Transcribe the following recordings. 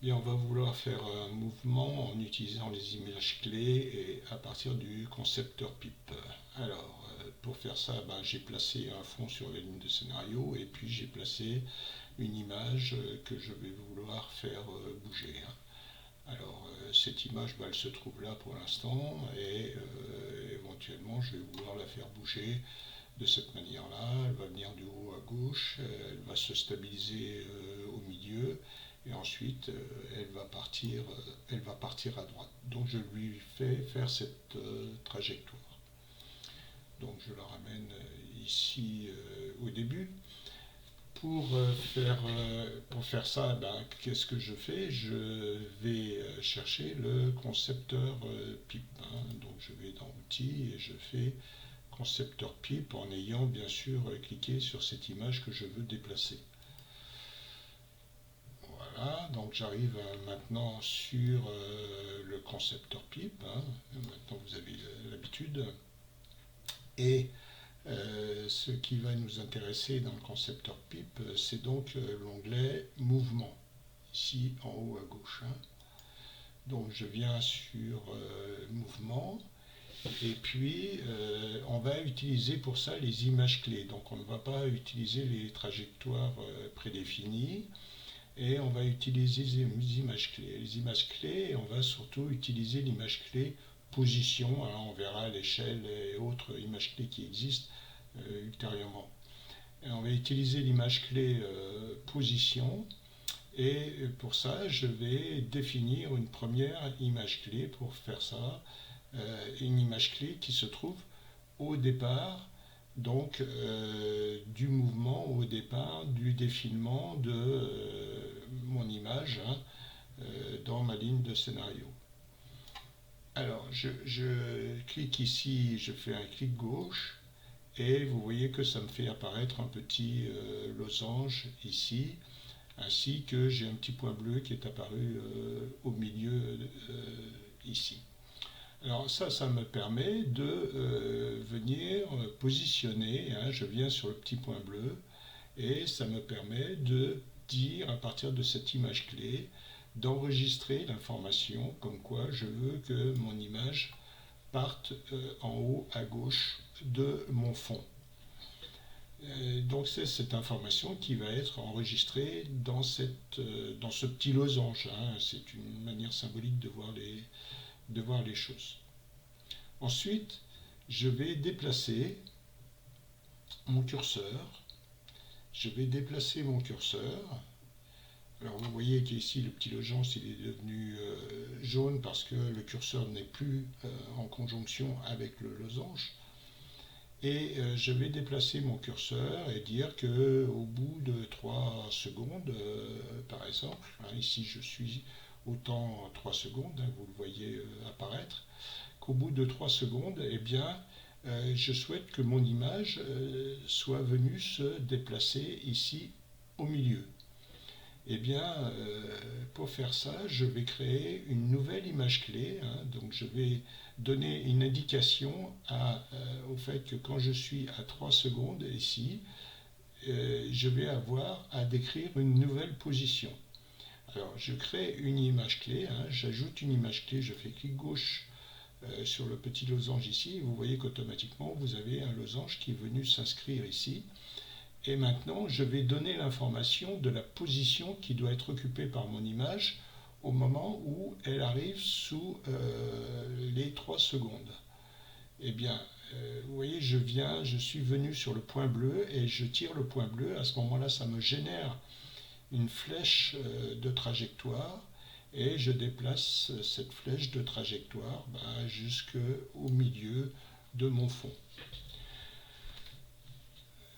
Bien, on va vouloir faire un mouvement en utilisant les images clés et à partir du concepteur PIP. Alors, pour faire ça, j'ai placé un fond sur la ligne de scénario et puis j'ai placé une image que je vais vouloir faire bouger. Alors, cette image, elle se trouve là pour l'instant et éventuellement, je vais vouloir la faire bouger de cette manière-là. Elle va venir du haut à gauche, elle va se stabiliser au milieu et ensuite elle va partir à droite. Donc je lui fais faire cette trajectoire. Donc je la ramène ici au début. Pour faire ça, qu'est-ce que je fais? Je vais chercher le concepteur PIP. Donc je vais dans Outils et je fais concepteur PIP en ayant bien sûr cliqué sur cette image que je veux déplacer. Voilà, donc j'arrive maintenant sur le concepteur PIP. Maintenant vous avez l'habitude. Et ce qui va nous intéresser dans le concepteur PIP, c'est donc l'onglet Mouvement, ici en haut à gauche. Donc je viens sur Mouvement. Et puis, on va utiliser pour ça les images clés. Donc, on ne va pas utiliser les trajectoires prédéfinies et on va utiliser les images clés. Les images clés, on va surtout utiliser l'image clé position. On verra l'échelle et autres images clés qui existent ultérieurement. Et on va utiliser l'image clé position. Et pour ça, je vais définir une première image clé pour faire ça. Une image clé qui se trouve au départ donc du mouvement, au départ du défilement de mon image dans ma ligne de scénario. Alors je clique ici, je fais un clic gauche et vous voyez que ça me fait apparaître un petit losange ici, ainsi que j'ai un petit point bleu qui est apparu au milieu ici. Alors ça me permet de venir positionner, je viens sur le petit point bleu, et ça me permet de dire à partir de cette image clé, d'enregistrer l'information comme quoi je veux que mon image parte en haut à gauche de mon fond. Donc c'est cette information qui va être enregistrée dans ce petit losange. C'est une manière symbolique de voir les choses. Ensuite, je vais déplacer mon curseur. Je vais déplacer mon curseur. Alors vous voyez qu'ici le petit losange il est devenu jaune parce que le curseur n'est plus en conjonction avec le losange. Et je vais déplacer mon curseur et dire que au bout de 3 secondes, par exemple, ici je suis au temps 3 secondes, vous le voyez apparaître, qu'au bout de 3 secondes, eh bien, je souhaite que mon image soit venue se déplacer ici au milieu. Eh bien, pour faire ça, je vais créer une nouvelle image clé. Donc, je vais donner une indication au fait que quand je suis à 3 secondes ici, je vais avoir à décrire une nouvelle position. Alors, je crée une image clé, j'ajoute une image clé, je fais clic gauche sur le petit losange ici, vous voyez qu'automatiquement vous avez un losange qui est venu s'inscrire ici. Et maintenant, je vais donner l'information de la position qui doit être occupée par mon image au moment où elle arrive sous les 3 secondes. Eh bien, vous voyez, je suis venu sur le point bleu et je tire le point bleu. À ce moment-là, ça me génère une flèche de trajectoire et je déplace cette flèche de trajectoire jusqu'au milieu de mon fond.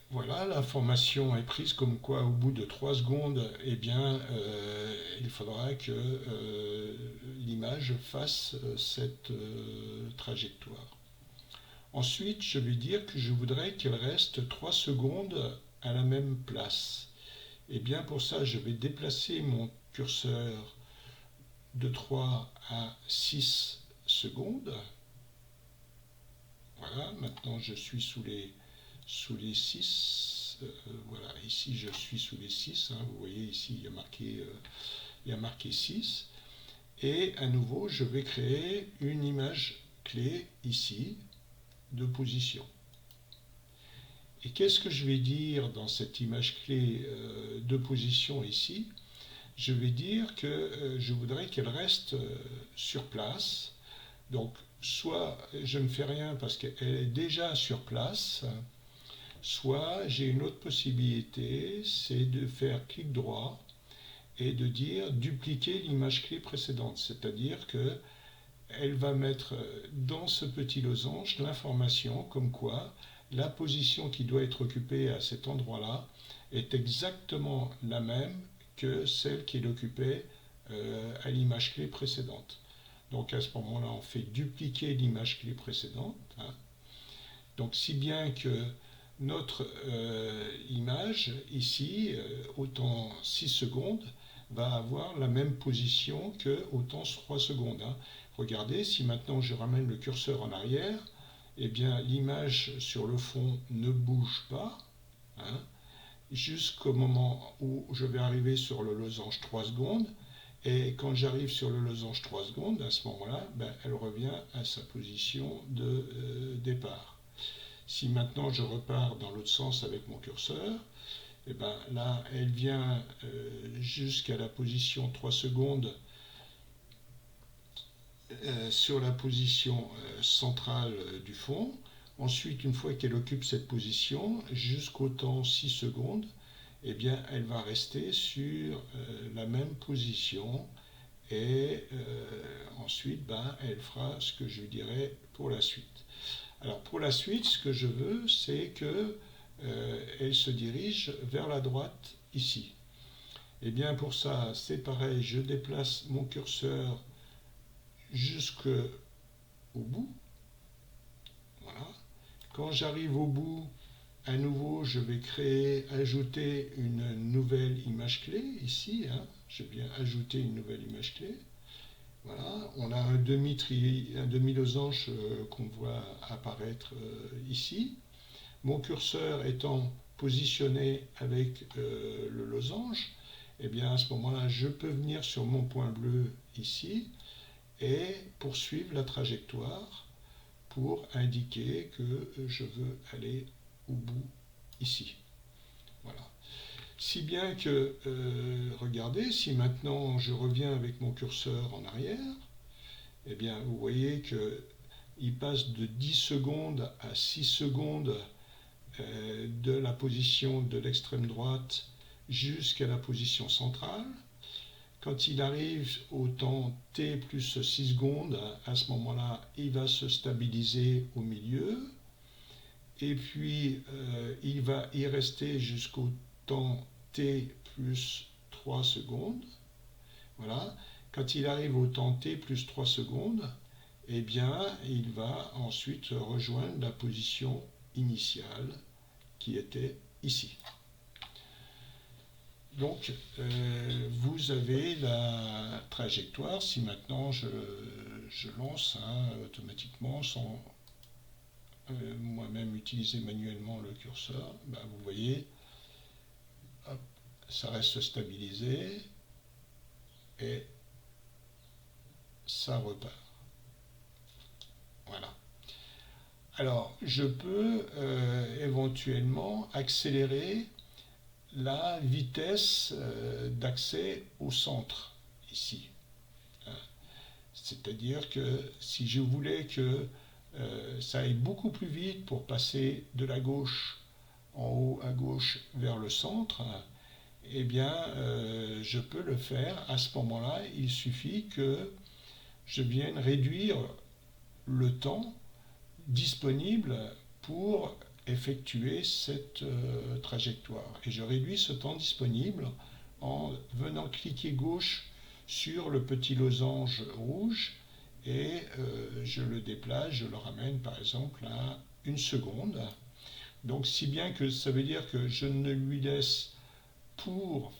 Voilà, l'information est prise comme quoi au bout de 3 secondes, eh bien, il faudra que l'image fasse cette trajectoire. Ensuite, je vais dire que je voudrais qu'elle reste 3 secondes à la même place. Et bien pour ça, je vais déplacer mon curseur de 3 à 6 secondes. Voilà, maintenant je suis sous les 6. Voilà, ici je suis sous les 6. Vous voyez ici il y a marqué il y a marqué 6. Et à nouveau, je vais créer une image clé ici de position. Et qu'est-ce que je vais dire dans cette image clé de position ici? Je vais dire que je voudrais qu'elle reste sur place. Donc, soit je ne fais rien parce qu'elle est déjà sur place, soit j'ai une autre possibilité, c'est de faire clic droit et de dire dupliquer l'image clé précédente. C'est-à-dire que elle va mettre dans ce petit losange l'information comme quoi la position qui doit être occupée à cet endroit-là est exactement la même que celle qu'il occupait à l'image clé précédente. Donc à ce moment-là, on fait dupliquer l'image clé précédente. Hein. Donc si bien que notre image ici, au temps 6 secondes, va avoir la même position que au temps 3 secondes. Hein. Regardez, si maintenant je ramène le curseur en arrière, eh bien l'image sur le fond ne bouge pas, hein, jusqu'au moment où je vais arriver sur le losange 3 secondes. Et quand j'arrive sur le losange 3 secondes, à ce moment-là, ben, elle revient à sa position de départ. Si maintenant je repars dans l'autre sens avec mon curseur, et ben là, elle vient jusqu'à la position 3 secondes sur la position centrale du fond. Ensuite, une fois qu'elle occupe cette position, jusqu'au temps 6 secondes, eh bien, elle va rester sur la même position et ensuite, ben, elle fera ce que je dirais pour la suite. Alors, pour la suite, ce que je veux, c'est que elle se dirige vers la droite ici. Et bien pour ça, c'est pareil, je déplace mon curseur jusqu'au bout. Voilà. Quand j'arrive au bout, à nouveau, je vais ajouter une nouvelle image clé ici. Hein. Je viens ajouter une nouvelle image clé. Voilà. On a un demi-losange qu'on voit apparaître ici. Mon curseur étant positionné avec le losange, eh bien à ce moment-là, je peux venir sur mon point bleu ici et poursuivre la trajectoire pour indiquer que je veux aller au bout ici. Voilà. Si bien que, regardez, si maintenant je reviens avec mon curseur en arrière, eh bien vous voyez qu'il passe de 10 secondes à 6 secondes de la position de l'extrême droite jusqu'à la position centrale. Quand il arrive au temps t plus 6 secondes, à ce moment-là, il va se stabiliser au milieu. Et puis, il va y rester jusqu'au temps t plus 3 secondes. Voilà. Quand il arrive au temps t plus 3 secondes, eh bien, il va ensuite rejoindre la position initiale qui était ici. Donc, vous avez la trajectoire. Si maintenant je lance automatiquement sans moi-même utiliser manuellement le curseur, ben, vous voyez, hop, ça reste stabilisé et ça repart. Voilà. Alors, je peux éventuellement accélérer la vitesse d'accès au centre, ici. C'est-à-dire que si je voulais que ça aille beaucoup plus vite pour passer de la gauche en haut à gauche vers le centre, eh bien, je peux le faire. À ce moment-là, il suffit que je vienne réduire le temps disponible pour effectuer cette trajectoire. Et je réduis ce temps disponible en venant cliquer gauche sur le petit losange rouge et je le déplace, je le ramène par exemple à 1 seconde. Donc si bien que ça veut dire que je ne lui laisse pour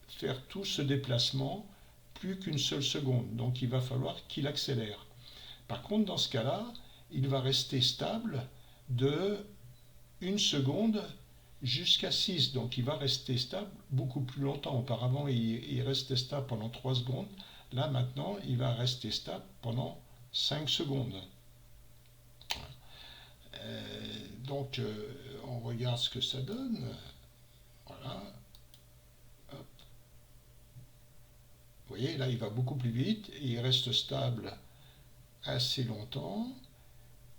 faire tout ce déplacement plus qu'une seule seconde. Donc il va falloir qu'il accélère. Par contre, dans ce cas-là, il va rester stable de 1 seconde jusqu'à 6. Donc il va rester stable beaucoup plus longtemps. Auparavant, il restait stable pendant 3 secondes. Là, maintenant, il va rester stable pendant 5 secondes. Donc, on regarde ce que ça donne. Voilà. Hop. Vous voyez, là, il va beaucoup plus vite et il reste stable assez longtemps.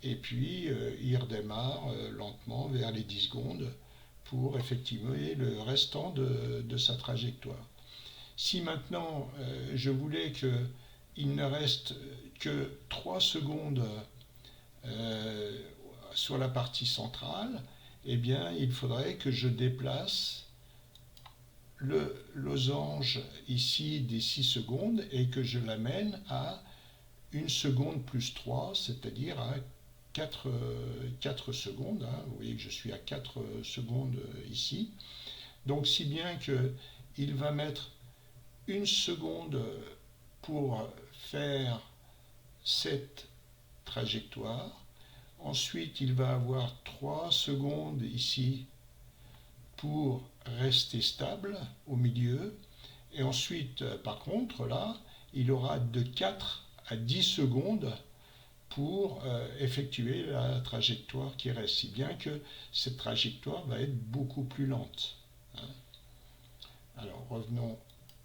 Et puis, il redémarre lentement vers les 10 secondes pour effectuer le restant de sa trajectoire. Si maintenant, je voulais qu'il ne reste que 3 secondes sur la partie centrale, eh bien, il faudrait que je déplace le losange ici des 6 secondes et que je l'amène à 1 seconde plus 3, c'est-à-dire à 4 secondes. Hein. Vous voyez que je suis à 4 secondes ici. Donc, si bien qu'il va mettre 1 seconde pour faire cette trajectoire. Ensuite, il va avoir 3 secondes ici pour rester stable au milieu. Et ensuite, par contre, là, il aura de 4 à 10 secondes pour effectuer la trajectoire qui reste, si bien que cette trajectoire va être beaucoup plus lente. Hein. Alors, revenons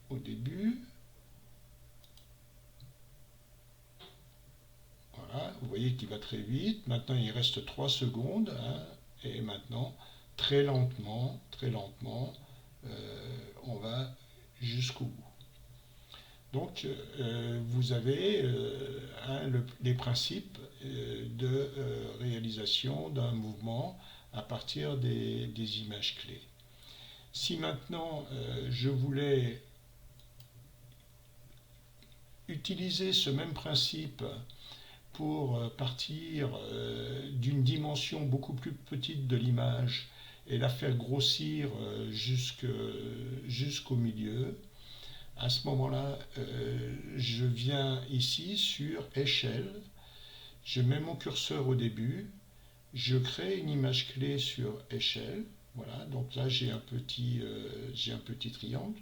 au début. Voilà, vous voyez qu'il va très vite. Maintenant, il reste 3 secondes. Hein, et maintenant, très lentement, on va jusqu'au bout. Donc, vous avez les principes de réalisation d'un mouvement à partir des images clés. Si maintenant, je voulais utiliser ce même principe pour partir d'une dimension beaucoup plus petite de l'image et la faire grossir jusqu'au milieu, à ce moment-là, je viens ici sur échelle, je mets mon curseur au début, je crée une image clé sur échelle, voilà, donc là j'ai un petit triangle,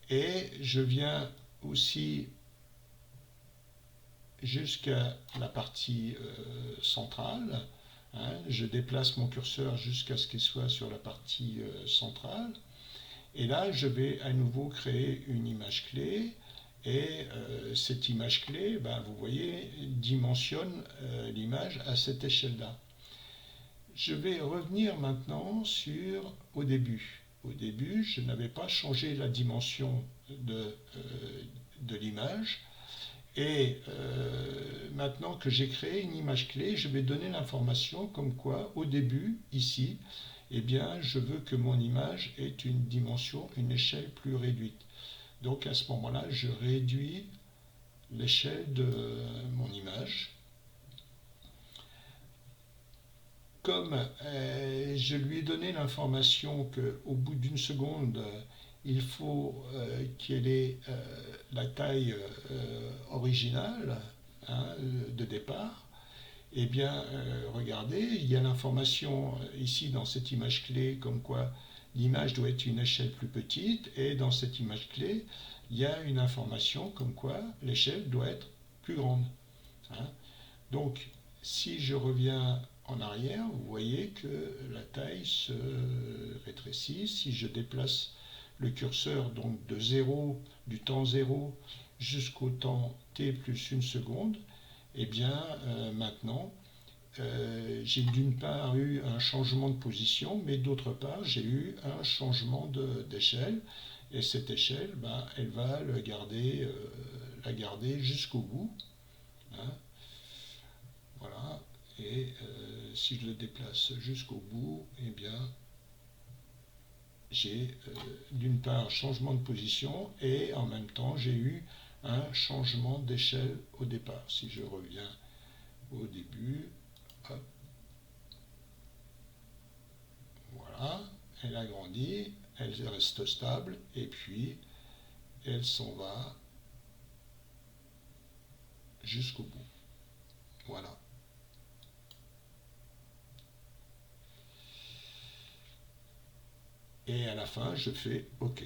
et je viens aussi jusqu'à la partie centrale. Hein, je déplace mon curseur jusqu'à ce qu'il soit sur la partie centrale. Et là, je vais à nouveau créer une image clé. Et cette image clé, ben, vous voyez, dimensionne l'image à cette échelle-là. Je vais revenir maintenant au début. Au début, je n'avais pas changé la dimension de l'image. Et maintenant que j'ai créé une image clé, je vais donner l'information comme quoi, au début, ici, eh bien, je veux que mon image ait une dimension, une échelle plus réduite. Donc à ce moment-là, je réduis l'échelle de mon image. Comme je lui ai donné l'information qu'au bout d'une seconde, il faut qu'elle ait la taille originale, hein, de départ, eh bien, regardez, il y a l'information ici dans cette image clé comme quoi l'image doit être une échelle plus petite, et dans cette image clé, il y a une information comme quoi l'échelle doit être plus grande. Hein. Donc, si je reviens en arrière, vous voyez que la taille se rétrécit. Si je déplace le curseur donc du temps 0 jusqu'au temps t plus 1 seconde, et bien maintenant j'ai d'une part eu un changement de position, mais d'autre part j'ai eu un changement d'échelle, et cette échelle, ben, elle va la garder jusqu'au bout. Hein. Voilà, et si je le déplace jusqu'au bout, eh bien j'ai d'une part changement de position et en même temps j'ai eu un changement d'échelle au départ. Si je reviens au début, hop, voilà, elle a grandi, elle reste stable et puis elle s'en va jusqu'au bout. Voilà. et à la fin je fais OK.